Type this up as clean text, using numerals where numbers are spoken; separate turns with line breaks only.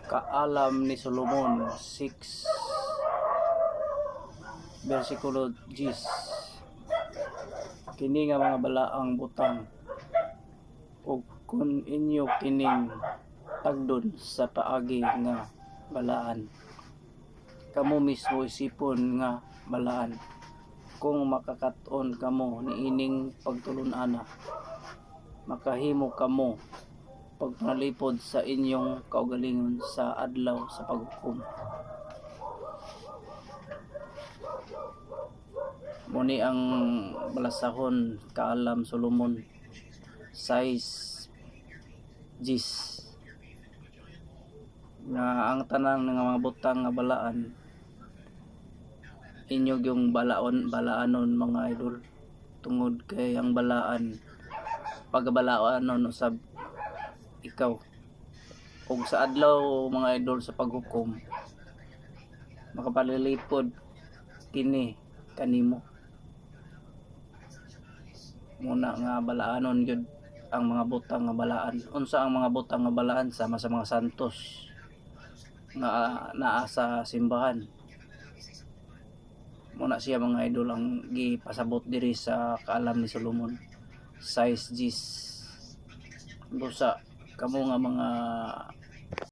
Kaalam ni Solomon 6 versikulo 10. Kini nga mga balaang butang, ug kun inyo kining tagdon sa paagi nga balaan, kamo mismo isipon nga balaan, kung makakaton kamo niining pagtulon-ana, makahimo kamo pagpanalipod sa inyong kaugalingon sa adlaw sa paghukom. Muni ang balasahon kaalam Solomon 6:10 nga ang tanang nga mga butang nga balaan inyo yung balaanon mga idol, tungod kay ang balaan pagbalaanon usab ikaw, ug sa adlaw mga idol sa paghukom makapalilipod kini kanimo. Muna nga balaanon gyud ang mga butang nga balaan. Unsa ang mga butang nga balaan? Sama sa mga santos nga naa sa simbahan. Muna siya mga idol ang gipasabot diri sa kaalam ni Solomon 6:10. Busa kamo nga mga